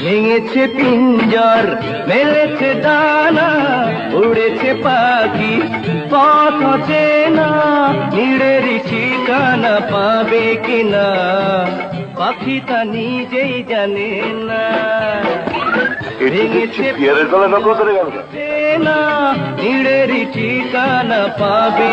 ভেঙেছে পিঞ্জর, মেলেছে ডানা, উড়েছে পাখি পথ চেনা, নিড়েরই ঠিকানা পাবে কিনা পাখি তা নিজেই জানে না। ভেঙেছে চেনা, নিড়েরই ঠিকানা পাবে।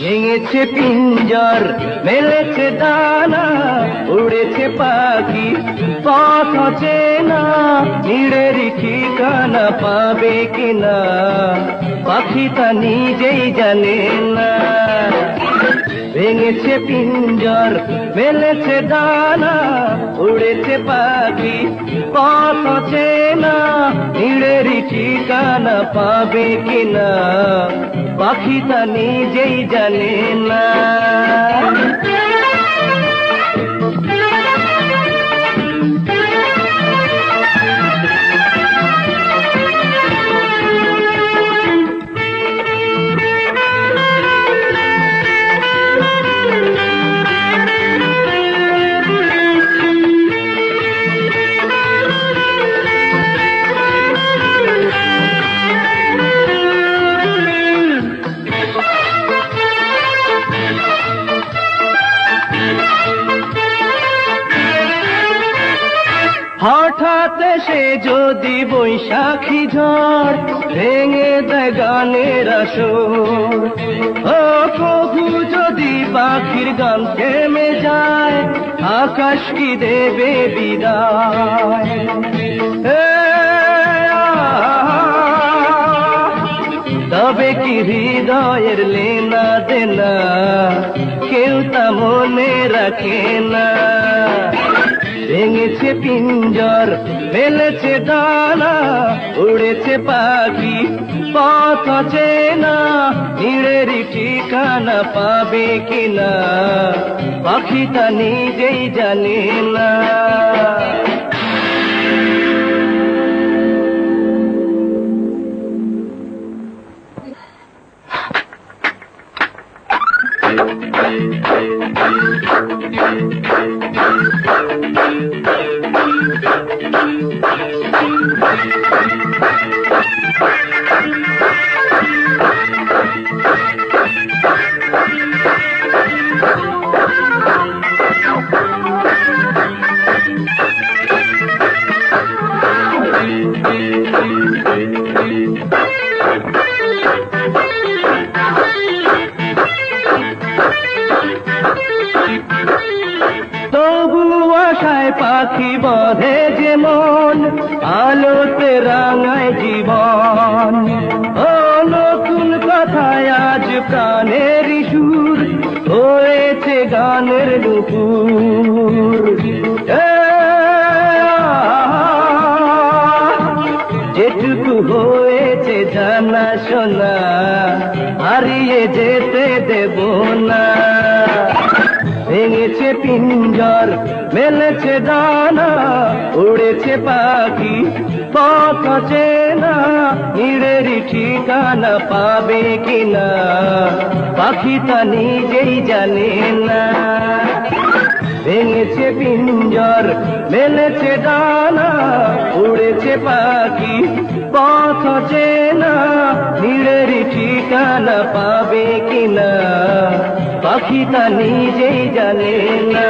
ভেঙেছে পিঞ্জর, মেলেছে দানা, উড়েছে পাখি পথ চেনা, নিড়েরই ঠিকানা পাবে কিনা পাখি তা নিজেই জানে না। ভেঙেছে পিঞ্জর, মেলেছে দানা, উড়েছে পাখি পথ চেনা, নিড়েরই ঠিকানা পাবে কিনা পাখি তা নিজেই জানে না। হঠাৎ সে যদি বৈশাখী ঝড় ভেঙে দেয় গানের আসর, ও প্রভু যদি পাখির গান থেমে যায় আকাশ কি দেবে বিদায়। তবে কি হৃদয়ের লেনা দেনা কেউ তা মনে রাখে না। ভেঙেছে পিঞ্জর, মেলেছে ডানা, উড়েছে পাখি পথ চেনা, নিড়েরই ঠিকানা পাবে কিনা পাখি তা নিজেই জানে না। তবু আশায় পাখি বধে যে মন, আলোতে রাঙায় জীবন। ও নতুন কথায় আজ প্রাণের সুর হয়েছে গানের নুপুর। যেটুকু হয়েছে জানা শোনা হারিয়ে যেতে দেব না। ভেঙেছে পিঞ্জর, মেলেছে দানা, উড়েছে পাখি পথ চেনা, নিড়েরই ঠিকানা পাবে কিনা পাখি তা নিজেই জানে না। ভেঙেছে পিঞ্জর, মেলেছে দানা, উড়েছে পাখি পথ চেনা, নিড়েরই ঠিকানা পাবে কিনা পাখি তা নিজেই জানে না।